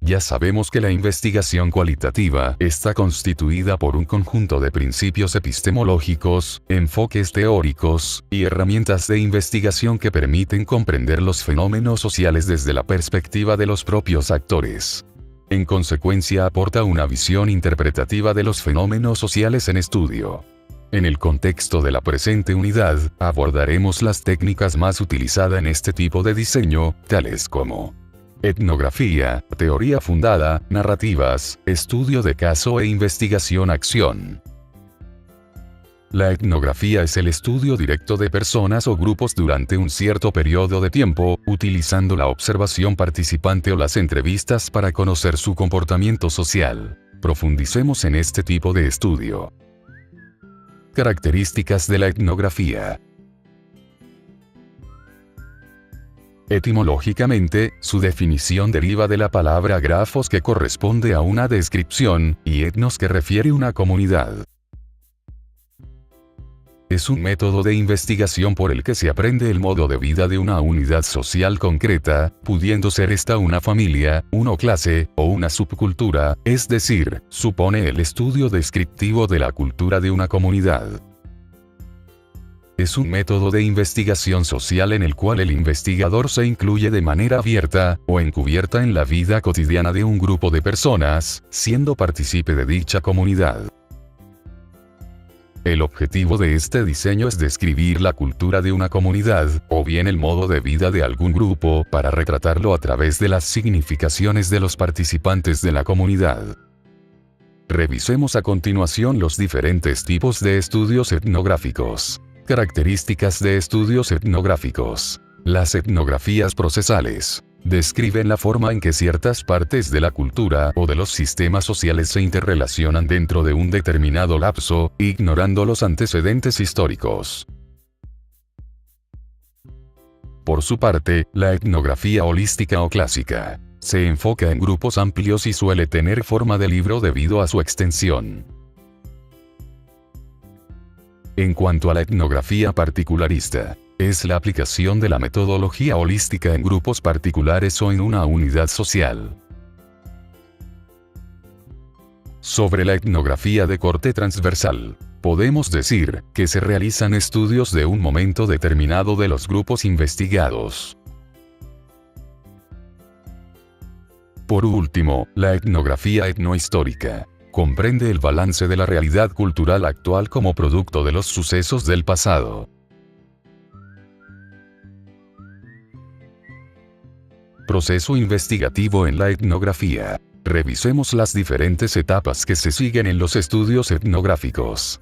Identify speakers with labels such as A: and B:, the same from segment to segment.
A: Ya sabemos que la investigación cualitativa está constituida por un conjunto de principios epistemológicos, enfoques teóricos, y herramientas de investigación que permiten comprender los fenómenos sociales desde la perspectiva de los propios actores. En consecuencia, aporta una visión interpretativa de los fenómenos sociales en estudio. En el contexto de la presente unidad, abordaremos las técnicas más utilizadas en este tipo de diseño, tales como etnografía, teoría fundada, narrativas, estudio de caso e investigación-acción. La etnografía es el estudio directo de personas o grupos durante un cierto periodo de tiempo, utilizando la observación participante o las entrevistas para conocer su comportamiento social. Profundicemos en este tipo de estudio. Características de la etnografía. Etimológicamente, su definición deriva de la palabra grafos, que corresponde a una descripción, y etnos, que refiere a una comunidad. Es un método de investigación por el que se aprende el modo de vida de una unidad social concreta, pudiendo ser esta una familia, una clase, o una subcultura, es decir, supone el estudio descriptivo de la cultura de una comunidad. Es un método de investigación social en el cual el investigador se incluye de manera abierta, o encubierta en la vida cotidiana de un grupo de personas, siendo partícipe de dicha comunidad. El objetivo de este diseño es describir la cultura de una comunidad, o bien el modo de vida de algún grupo, para retratarlo a través de las significaciones de los participantes de la comunidad. Revisemos a continuación los diferentes tipos de estudios etnográficos. Características de estudios etnográficos. Las etnografías procesales describen la forma en que ciertas partes de la cultura o de los sistemas sociales se interrelacionan dentro de un determinado lapso, ignorando los antecedentes históricos. Por su parte, la etnografía holística o clásica se enfoca en grupos amplios y suele tener forma de libro debido a su extensión. En cuanto a la etnografía particularista, es la aplicación de la metodología holística en grupos particulares o en una unidad social. Sobre la etnografía de corte transversal, podemos decir que se realizan estudios de un momento determinado de los grupos investigados. Por último, la etnografía etnohistórica comprende el balance de la realidad cultural actual como producto de los sucesos del pasado. Proceso investigativo en la etnografía. Revisemos las diferentes etapas que se siguen en los estudios etnográficos.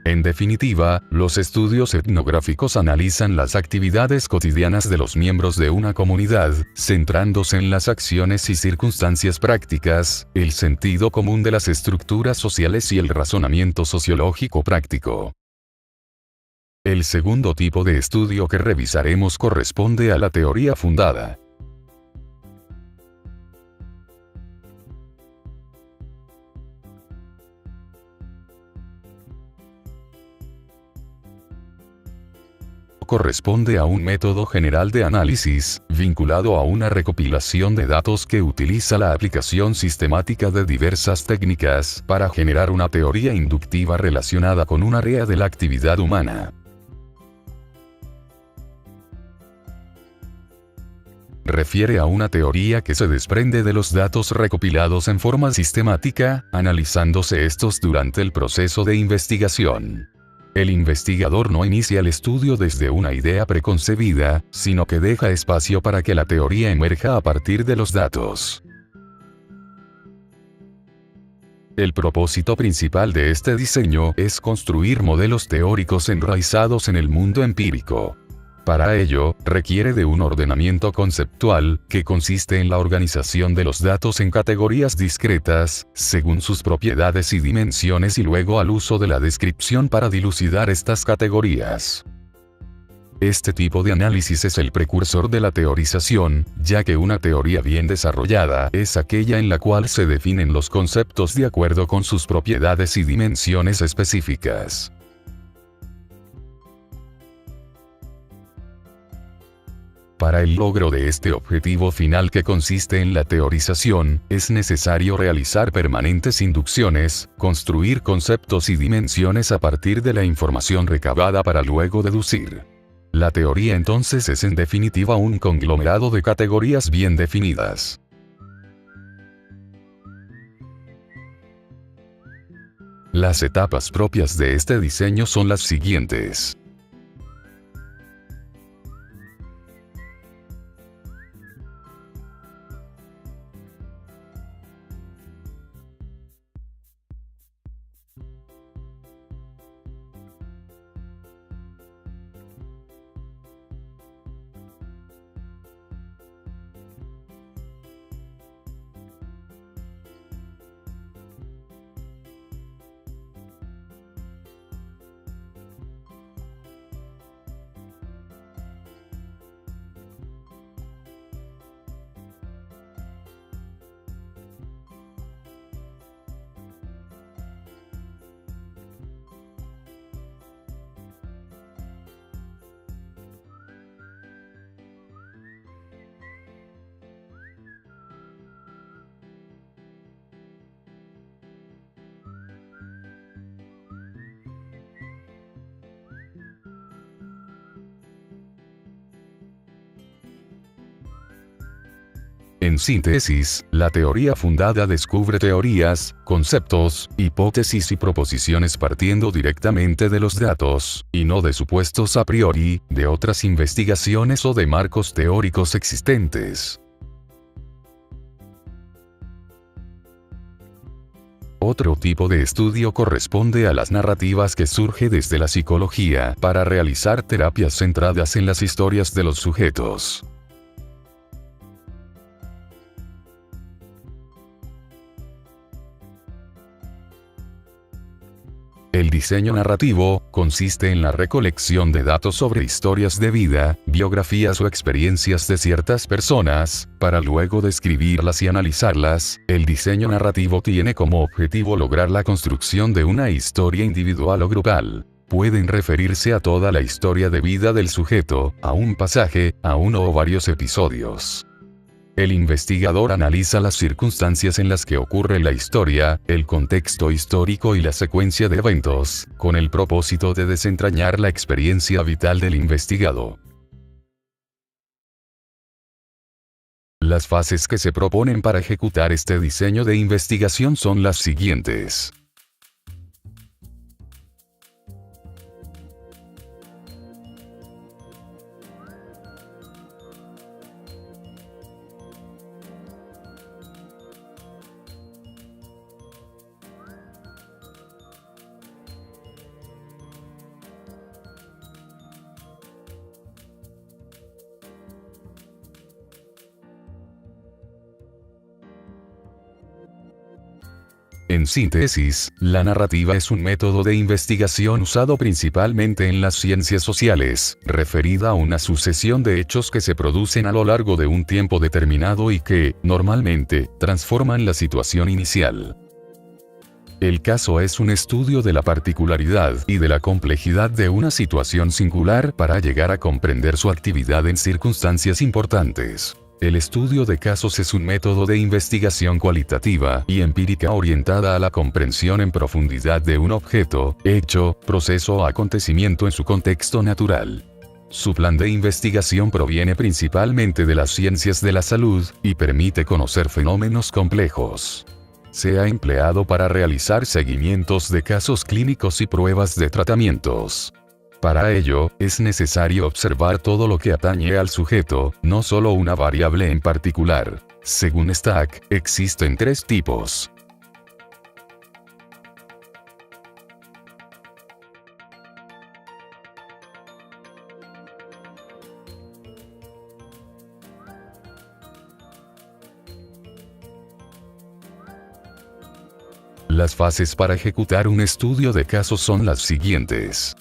A: En definitiva, los estudios etnográficos analizan las actividades cotidianas de los miembros de una comunidad, centrándose en las acciones y circunstancias prácticas, el sentido común de las estructuras sociales y el razonamiento sociológico práctico. El segundo tipo de estudio que revisaremos corresponde a la teoría fundada. Corresponde a un método general de análisis, vinculado a una recopilación de datos que utiliza la aplicación sistemática de diversas técnicas para generar una teoría inductiva relacionada con un área de la actividad humana. refiere a una teoría que se desprende de los datos recopilados en forma sistemática, analizándose estos durante el proceso de investigación. El investigador no inicia el estudio desde una idea preconcebida, sino que deja espacio para que la teoría emerja a partir de los datos. El propósito principal de este diseño es construir modelos teóricos enraizados en el mundo empírico. Para ello, requiere de un ordenamiento conceptual, que consiste en la organización de los datos en categorías discretas, según sus propiedades y dimensiones y luego al uso de la descripción para dilucidar estas categorías. Este tipo de análisis es el precursor de la teorización, ya que una teoría bien desarrollada es aquella en la cual se definen los conceptos de acuerdo con sus propiedades y dimensiones específicas. Para el logro de este objetivo final que consiste en la teorización, es necesario realizar permanentes inducciones, construir conceptos y dimensiones a partir de la información recabada para luego deducir. La teoría entonces es en definitiva un conglomerado de categorías bien definidas. Las etapas propias de este diseño son las siguientes. En síntesis, la teoría fundada descubre teorías, conceptos, hipótesis y proposiciones partiendo directamente de los datos, y no de supuestos a priori, de otras investigaciones o de marcos teóricos existentes. Otro tipo de estudio corresponde a las narrativas que surge desde la psicología para realizar terapias centradas en las historias de los sujetos. El diseño narrativo consiste en la recolección de datos sobre historias de vida, biografías o experiencias de ciertas personas, para luego describirlas y analizarlas. El diseño narrativo tiene como objetivo lograr la construcción de una historia individual o grupal. Pueden referirse a toda la historia de vida del sujeto, a un pasaje, a uno o varios episodios. El investigador analiza las circunstancias en las que ocurre la historia, el contexto histórico y la secuencia de eventos, con el propósito de desentrañar la experiencia vital del investigado. Las fases que se proponen para ejecutar este diseño de investigación son las siguientes. En síntesis, la narrativa es un método de investigación usado principalmente en las ciencias sociales, referida a una sucesión de hechos que se producen a lo largo de un tiempo determinado y que, normalmente, transforman la situación inicial. El caso es un estudio de la particularidad y de la complejidad de una situación singular para llegar a comprender su actividad en circunstancias importantes. El estudio de casos es un método de investigación cualitativa y empírica orientada a la comprensión en profundidad de un objeto, hecho, proceso o acontecimiento en su contexto natural. Su plan de investigación proviene principalmente de las ciencias de la salud, y permite conocer fenómenos complejos. Se ha empleado para realizar seguimientos de casos clínicos y pruebas de tratamientos. Para ello, es necesario observar todo lo que atañe al sujeto, no solo una variable en particular. Según Stack, existen 3 tipos. Las fases para ejecutar un estudio de casos son las siguientes.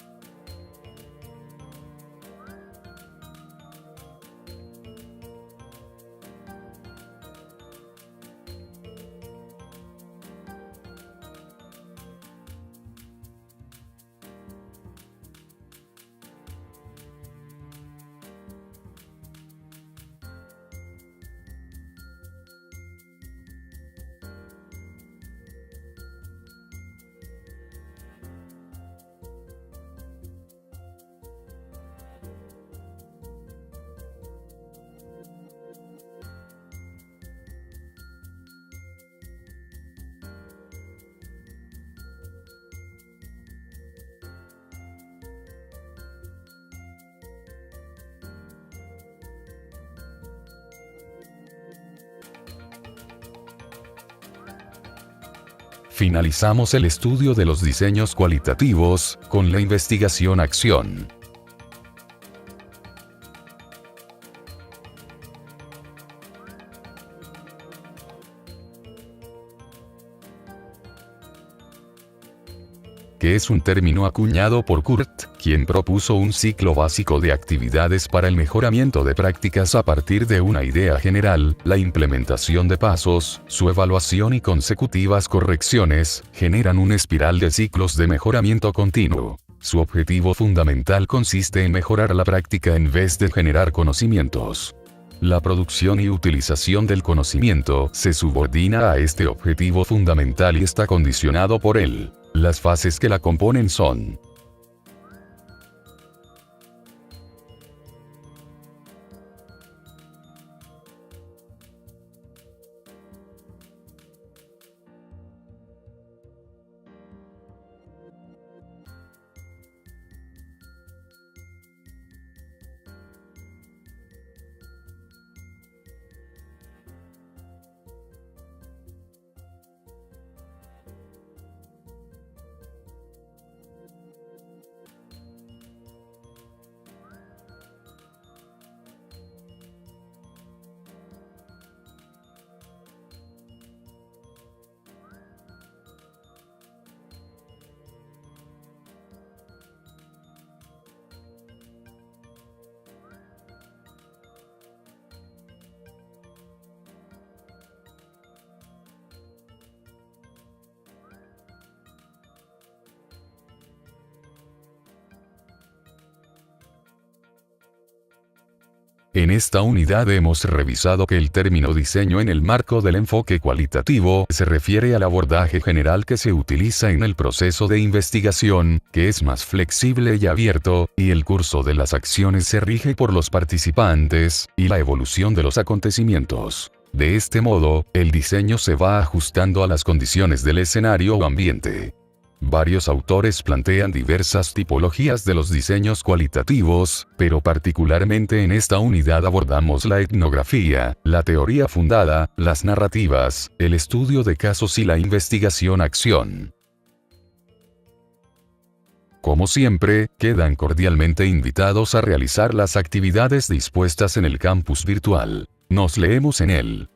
A: Finalizamos el estudio de los diseños cualitativos, con la investigación-acción. Que es un término acuñado por Kurt, quien propuso un ciclo básico de actividades para el mejoramiento de prácticas a partir de una idea general, la implementación de pasos, su evaluación y consecutivas correcciones, generan una espiral de ciclos de mejoramiento continuo. Su objetivo fundamental consiste en mejorar la práctica en vez de generar conocimientos. La producción y utilización del conocimiento se subordina a este objetivo fundamental y está condicionado por él. Las fases que la componen son: En esta unidad hemos revisado que el término diseño en el marco del enfoque cualitativo se refiere al abordaje general que se utiliza en el proceso de investigación, que es más flexible y abierto, y el curso de las acciones se rige por los participantes, y la evolución de los acontecimientos. De este modo, el diseño se va ajustando a las condiciones del escenario o ambiente. Varios autores plantean diversas tipologías de los diseños cualitativos, pero particularmente en esta unidad abordamos la etnografía, la teoría fundada, las narrativas, el estudio de casos y la investigación-acción. Como siempre, quedan cordialmente invitados a realizar las actividades dispuestas en el campus virtual. Nos leemos en él.